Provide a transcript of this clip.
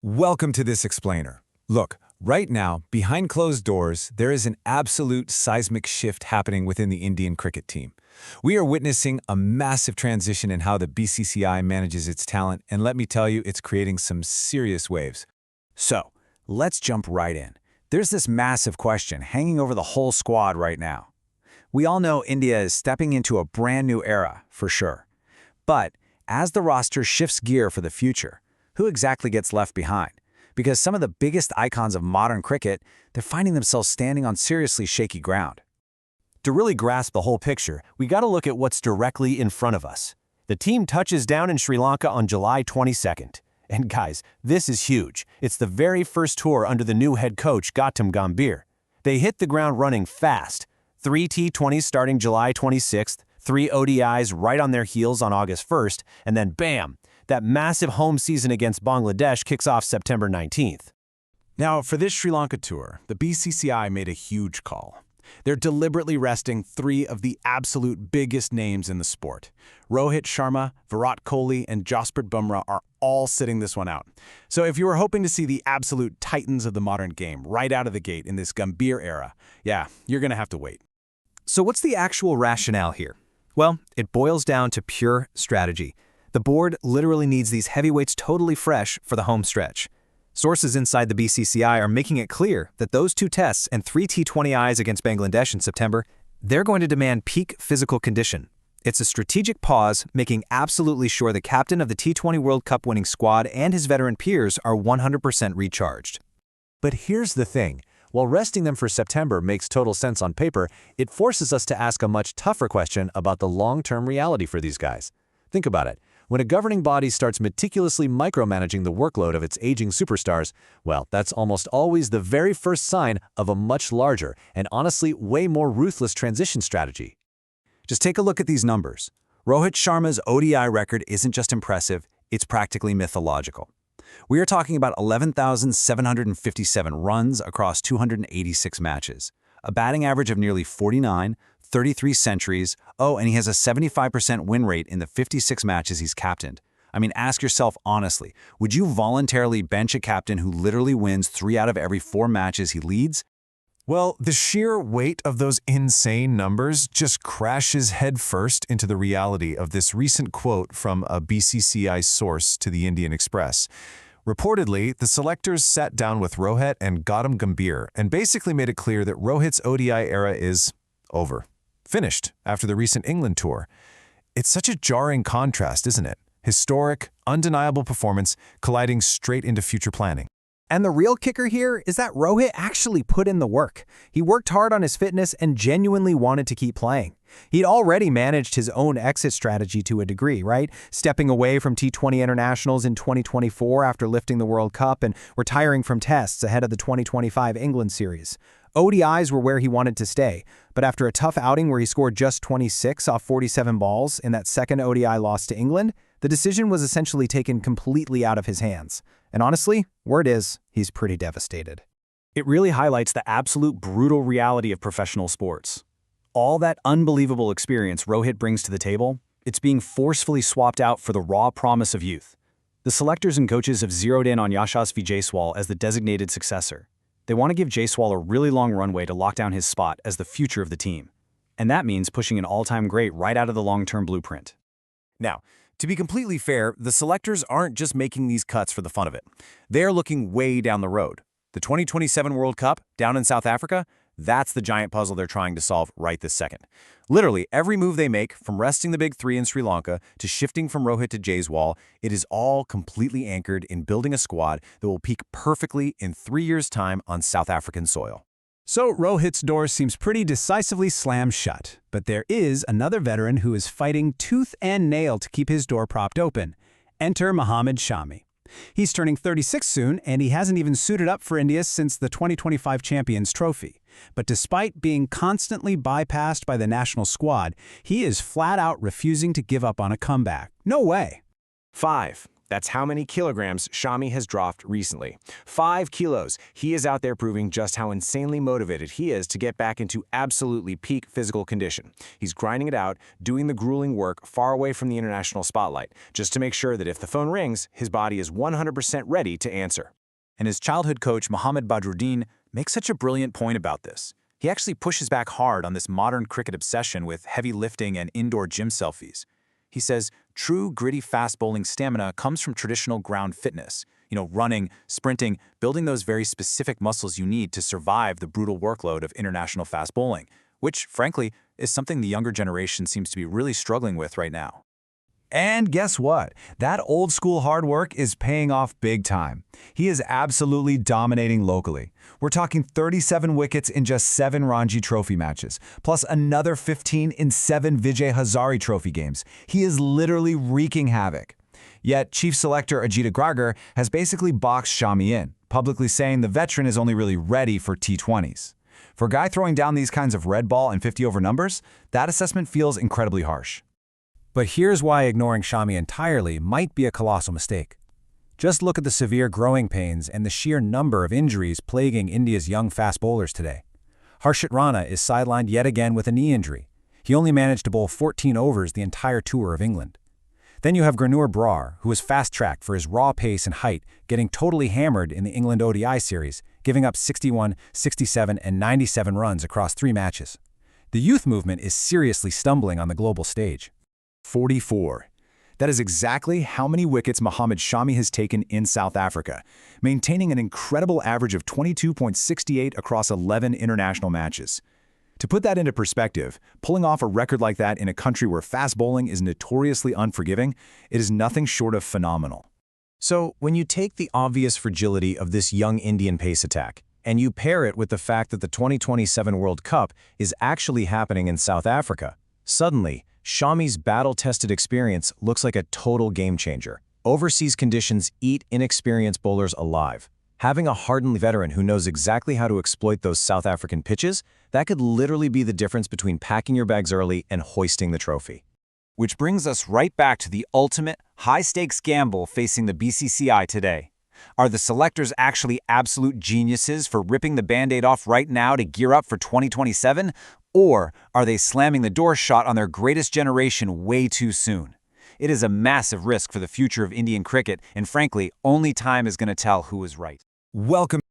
Welcome to this explainer. Look, right now, behind closed doors, there is an absolute seismic shift happening within the Indian cricket team. We are witnessing a massive transition in how the BCCI manages its talent, and let me tell you, it's creating some serious waves. So, let's jump right in. There's this massive question hanging over the whole squad right now. We all know India is stepping into a brand new era, for sure. But as the roster shifts gear for the future, who exactly gets left behind? Because some of the biggest icons of modern cricket, they're finding themselves standing on seriously shaky ground. To really grasp the whole picture, we got to look at what's directly in front of us. The team touches down in Sri Lanka on July 22nd. And guys, this is huge. It's the very first tour under the new head coach, Gautam Gambhir. They hit the ground running fast. 3 T20s starting July 26th, 3 ODIs right on their heels on August 1st, and then bam! That massive home season against Bangladesh kicks off September 19th. Now, for this Sri Lanka tour, the BCCI made a huge call. They're deliberately resting 3 of the absolute biggest names in the sport. Rohit Sharma, Virat Kohli, and Jasprit Bumrah are all sitting this one out. So if you were hoping to see the absolute titans of the modern game right out of the gate in this Gambhir era, yeah, you're going to have to wait. So what's the actual rationale here? Well, it boils down to pure strategy. The board literally needs these heavyweights totally fresh for the home stretch. Sources inside the BCCI are making it clear that those 2 tests and 3 T20Is against Bangladesh in September, they're going to demand peak physical condition. It's a strategic pause, making absolutely sure the captain of the T20 World Cup winning squad and his veteran peers are 100% recharged. But here's the thing. While resting them for September makes total sense on paper, it forces us to ask a much tougher question about the long-term reality for these guys. Think about it. When a governing body starts meticulously micromanaging the workload of its aging superstars, well, that's almost always the very first sign of a much larger and honestly way more ruthless transition strategy. Just take a look at these numbers. Rohit Sharma's ODI record isn't just impressive, it's practically mythological. We are talking about 11,757 runs across 286 matches, a batting average of nearly 49, 33 centuries, and he has a 75% win rate in the 56 matches he's captained. I mean, ask yourself honestly, would you voluntarily bench a captain who literally wins 3 out of every 4 matches he leads? Well, the sheer weight of those insane numbers just crashes headfirst into the reality of this recent quote from a BCCI source to the Indian Express. Reportedly, the selectors sat down with Rohit and Gautam Gambhir and basically made it clear that Rohit's ODI era is over. Finished after the recent England tour. It's such a jarring contrast, isn't it? Historic, undeniable performance colliding straight into future planning. And the real kicker here is that Rohit actually put in the work. He worked hard on his fitness and genuinely wanted to keep playing. He'd already managed his own exit strategy to a degree, right? Stepping away from T20 internationals in 2024 after lifting the World Cup and retiring from tests ahead of the 2025 England series. ODIs were where he wanted to stay, but after a tough outing where he scored just 26 off 47 balls in that second ODI loss to England, the decision was essentially taken completely out of his hands. And honestly, word is, he's pretty devastated. It really highlights the absolute brutal reality of professional sports. All that unbelievable experience Rohit brings to the table, it's being forcefully swapped out for the raw promise of youth. The selectors and coaches have zeroed in on Yashasvi Jaiswal as the designated successor. They want to give Jaiswal a really long runway to lock down his spot as the future of the team. And that means pushing an all-time great right out of the long-term blueprint. Now, to be completely fair, the selectors aren't just making these cuts for the fun of it. They're looking way down the road. The 2027 World Cup down in South Africa, that's the giant puzzle they're trying to solve right this second. Literally, every move they make, from resting the big 3 in Sri Lanka to shifting from Rohit to Jaiswal, it is all completely anchored in building a squad that will peak perfectly in 3 years' time on South African soil. So Rohit's door seems pretty decisively slammed shut, but there is another veteran who is fighting tooth and nail to keep his door propped open. Enter Mohammed Shami. He's turning 36 soon, and he hasn't even suited up for India since the 2025 Champions Trophy. But despite being constantly bypassed by the national squad, he is flat out refusing to give up on a comeback. No way. 5. That's how many kilograms Shami has dropped recently. 5 kilos. He is out there proving just how insanely motivated he is to get back into absolutely peak physical condition. He's grinding it out, doing the grueling work far away from the international spotlight, just to make sure that if the phone rings, his body is 100% ready to answer. And his childhood coach, Mohammed Badruddin, makes such a brilliant point about this. He actually pushes back hard on this modern cricket obsession with heavy lifting and indoor gym selfies. He says true gritty fast bowling stamina comes from traditional ground fitness, running, sprinting, building those very specific muscles you need to survive the brutal workload of international fast bowling, which, frankly, is something the younger generation seems to be really struggling with right now. And guess what? That old school hard work is paying off big time. He is absolutely dominating locally. We're talking 37 wickets in just 7 Ranji Trophy matches, plus another 15 in 7 Vijay Hazare Trophy games. He is literally wreaking havoc. Yet, Chief Selector Ajit Agarkar has basically boxed Shami in, publicly saying the veteran is only really ready for T20s. For a guy throwing down these kinds of red ball and 50-over numbers, that assessment feels incredibly harsh. But here's why ignoring Shami entirely might be a colossal mistake. Just look at the severe growing pains and the sheer number of injuries plaguing India's young fast bowlers today. Harshit Rana is sidelined yet again with a knee injury. He only managed to bowl 14 overs the entire tour of England. Then you have Gurnoor Brar, who was fast-tracked for his raw pace and height, getting totally hammered in the England ODI series, giving up 61, 67, and 97 runs across 3 matches. The youth movement is seriously stumbling on the global stage. 44. That is exactly how many wickets Mohammed Shami has taken in South Africa, maintaining an incredible average of 22.68 across 11 international matches. To put that into perspective, pulling off a record like that in a country where fast bowling is notoriously unforgiving, it is nothing short of phenomenal. So, when you take the obvious fragility of this young Indian pace attack, and you pair it with the fact that the 2027 World Cup is actually happening in South Africa, suddenly, Shami's battle-tested experience looks like a total game-changer. Overseas conditions eat inexperienced bowlers alive. Having a hardened veteran who knows exactly how to exploit those South African pitches, that could literally be the difference between packing your bags early and hoisting the trophy. Which brings us right back to the ultimate high-stakes gamble facing the BCCI today. Are the selectors actually absolute geniuses for ripping the Band-Aid off right now to gear up for 2027? Or are they slamming the door shut on their greatest generation way too soon? It is a massive risk for the future of Indian cricket, and frankly, only time is going to tell who is right. Welcome